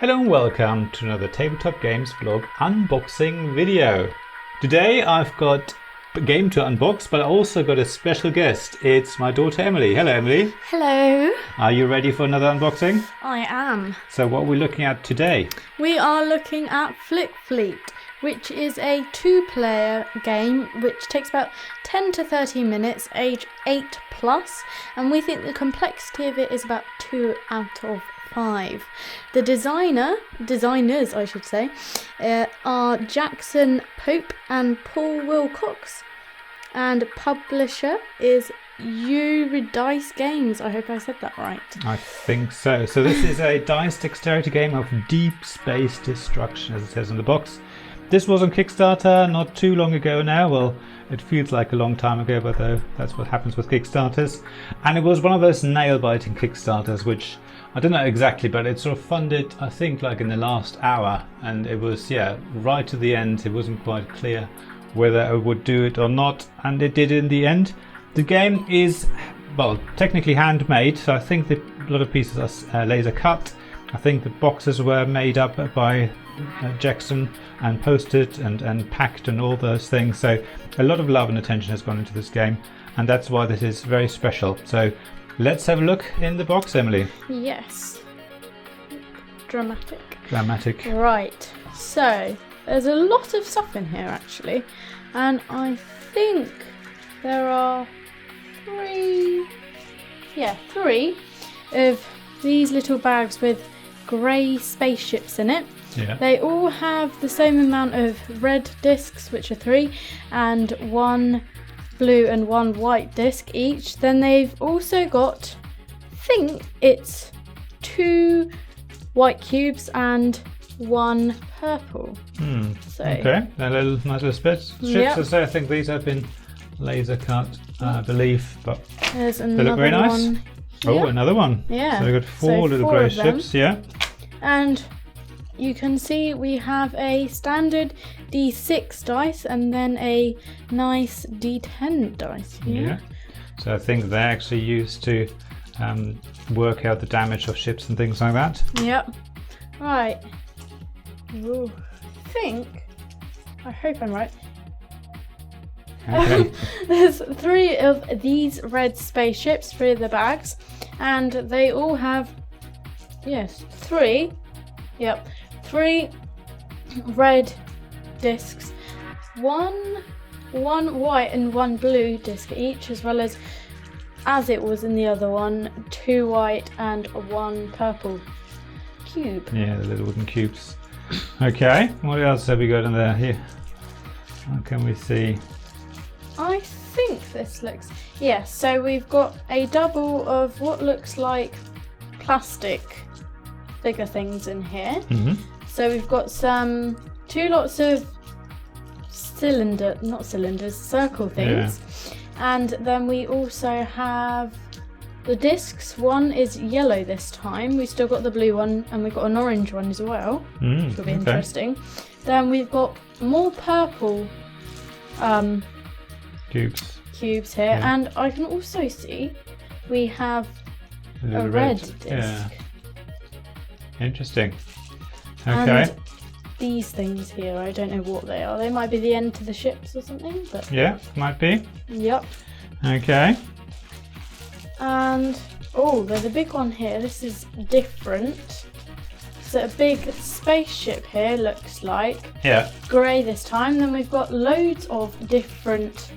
Hello and welcome to another Tabletop Games vlog unboxing video. Today I've got a game to unbox, but I also got a special guest. It's my daughter Emily. Hello Emily. Hello. Are you ready for another unboxing? I am. So what are we looking at today? We are looking at FlickFleet, which is a two-player game which takes about 10 to 30 minutes, age 8+, and we think the complexity of it is about 2 out of 5. The designers I should say, are Jackson Pope and Paul Wilcox, and publisher is Eurydice Games. I hope I said that right. I think so. So this is a dice dexterity game of deep space destruction, as it says in the box. This was on Kickstarter not too long ago now. Well, it feels like a long time ago, but that's what happens with Kickstarters. And it was one of those nail-biting Kickstarters, which I don't know exactly, but it sort of funded, I think, like in the last hour. And it was, right to the end. It wasn't quite clear whether I would do it or not. And it did in the end. The game is, well, technically handmade. So I think that a lot of pieces are laser cut. I think the boxes were made up by Jackson and posted and packed and all those things. So a lot of love and attention has gone into this game, and that's why this is very special. So let's have a look in the box, Emily. Yes. Dramatic. Right. So there's a lot of stuff in here actually, and I think there are three of these little bags with grey spaceships in it. Yeah. They all have the same amount of red discs, which are 3, and 1 blue and 1 white disc each. Then they've also got, I think it's 2 white cubes and 1 purple. So, okay, a nice little ships. Yep. As I say, I think these have been laser cut, I believe, but there's they look very nice. one. Oh, Yep. another one. Yeah. So we've got 4 little grey of them. ships, yeah. And you can see we have a standard D6 dice and then a nice D10 dice here. Yeah. So I think they're actually used to work out the damage of ships and things like that. Yep. Right. Ooh. I hope I'm right. Okay. There's 3 of these red spaceships, 3 of the bags, and they all have 3 red discs, one white and 1 blue disc each, as well as it was in the other one, 2 white and 1 purple cube. Yeah, the little wooden cubes. Okay, what else have we got in there here? What can we see? I think this looks... Yes, so we've got a double of what looks like plastic bigger things in here. Mm-hmm. So we've got 2 lots of circle things. Yeah. And then we also have the discs. One is yellow this time. We've still got the blue one, and we've got an orange one as well, which will be interesting. Then we've got more purple cubes here, and I can also see we have a red disc. Yeah. Interesting. Okay. And these things here, I don't know what they are. They might be the end to the ships or something, but yeah, might be. Yep. Okay. And there's a big one here. This is different. So a big spaceship here looks like. Yeah. Grey this time. Then we've got loads of different,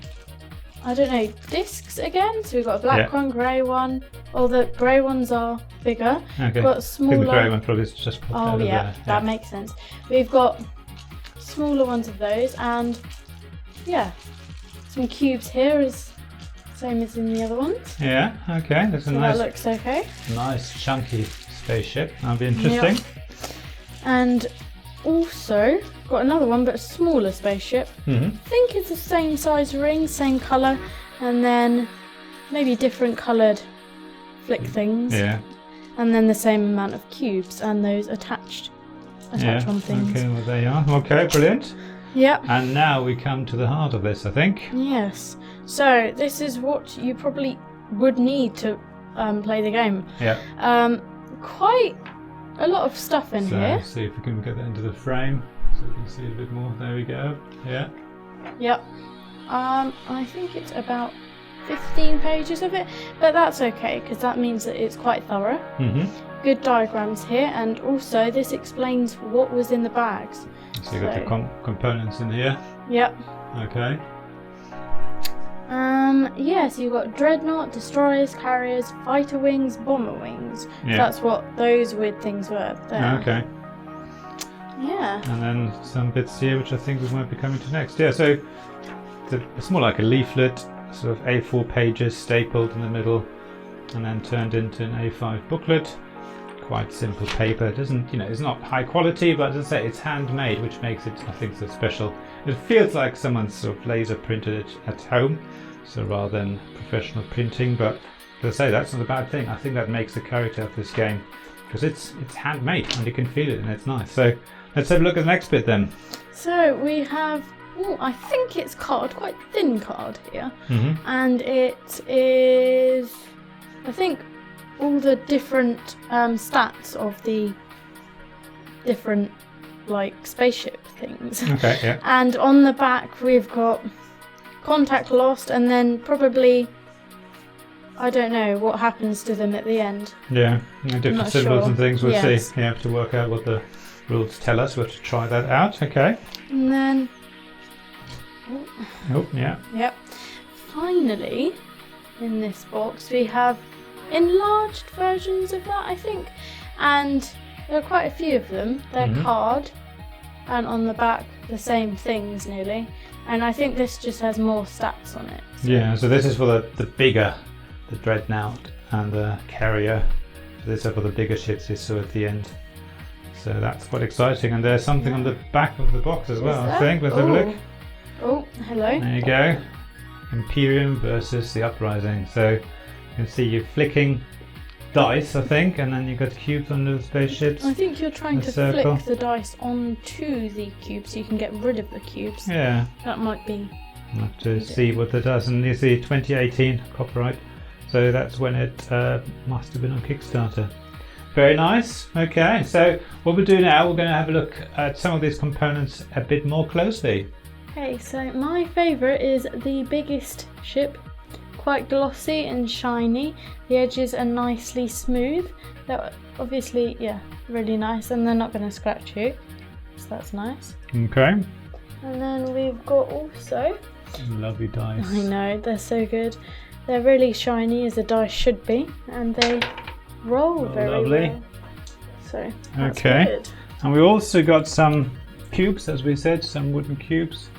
I don't know, discs again. So we've got a black one, grey one. All the grey ones are bigger. Okay. Got smaller. The grey one probably is just popped out of there. That makes sense. We've got smaller ones of those, and some cubes here is same as in the other ones. Yeah. Okay. That's a So nice. that looks okay. Nice chunky spaceship. That'll be interesting. Yep. And also got another one, but a smaller spaceship. Mm-hmm. I think it's the same size ring, same colour, and then maybe different coloured flick things. Yeah. And then the same amount of cubes and those attached on things. Okay, well there you are. Okay, brilliant. Yep. And now we come to the heart of this, I think. Yes. So this is what you probably would need to play the game. Yeah. Quite a lot of stuff in here. See if we can get that into the frame so we can see it a bit more. There we go. Yeah. Yep. I think it's about 15 pages of it, but that's okay because that means that it's quite thorough. Good diagrams here, and also this explains what was in the bags. So you got the components in here. Yep. Okay. Yeah, so you've got dreadnought, destroyers, carriers, fighter wings, bomber wings. Yeah. So that's what those weird things were there. Okay. Yeah. And then some bits here which I think we might be coming to next. Yeah, so it's more like a leaflet, sort of A4 pages stapled in the middle and then turned into an A5 booklet. Quite simple paper. It doesn't, it's not high quality, but as I say, it's handmade, which makes it, I think, so special. It feels like someone sort of laser printed it at home, so rather than professional printing. But as I say, that's not a bad thing. I think that makes the character of this game, because it's handmade and you can feel it and it's nice. So let's have a look at the next bit then. So we have, I think it's card, quite thin card here, and it is, I think, all the different stats of the different spaceship things. Okay, yeah. And on the back we've got contact lost, and then probably, I don't know what happens to them at the end. Yeah, different symbols and things. We'll see. You have to work out what the rules tell us. We'll have to try that out. Okay. And then yeah. Yep. Finally, in this box we have enlarged versions of that, I think, and there are quite a few of them. They're card, and on the back the same things nearly, and I think this just has more stats on it. So. Yeah, so this is for the bigger, the dreadnought and the carrier. These are for the bigger ships you saw at the end. So that's quite exciting, and there's something on the back of the box as well, I think. Let's have a look. Oh, hello. There you go. Imperium versus the Uprising. So you can see you're flicking dice, I think, and then you've got cubes under the spaceships. I think you're trying to flick the dice onto the cubes so you can get rid of the cubes. Yeah. That might be. I'll have to see what that does. And you see 2018 copyright. So that's when it must have been on Kickstarter. Very nice. Okay, so what we'll do now, we're going to have a look at some of these components a bit more closely. Okay, so my favourite is the biggest ship. Quite glossy and shiny. The edges are nicely smooth. They're obviously, really nice, and they're not going to scratch you. So that's nice. Okay. And then we've got also... Lovely dice. I know, they're so good. They're really shiny, as a dice should be, and they roll very lovely. well. So that's okay. good. And we also got some cubes, as we said, some wooden cubes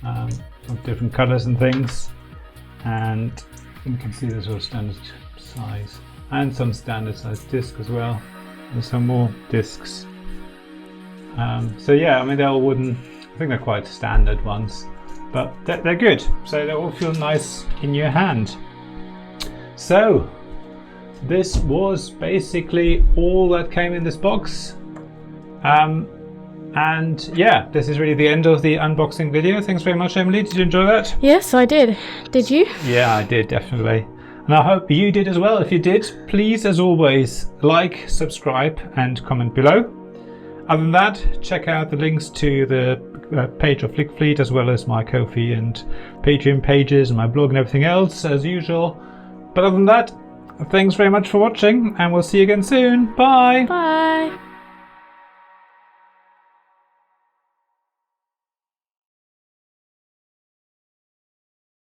of different colours and things. And you can see there's all standard size and some standard size disc as well. There's some more discs. So yeah, I mean, they're all wooden. I think they're quite standard ones, but they're good. So they all feel nice in your hand. So this was basically all that came in this box. And yeah, this is really the end of the unboxing video. Thanks very much, Emily. Did you enjoy that? Yes, I did. Did you? Yeah, I did, definitely. And I hope you did as well. If you did, please, as always, like, subscribe and comment below. Other than that, check out the links to the page of FlickFleet, as well as my Ko-fi and Patreon pages and my blog and everything else, as usual. But other than that, thanks very much for watching, and we'll see you again soon. Bye! Bye!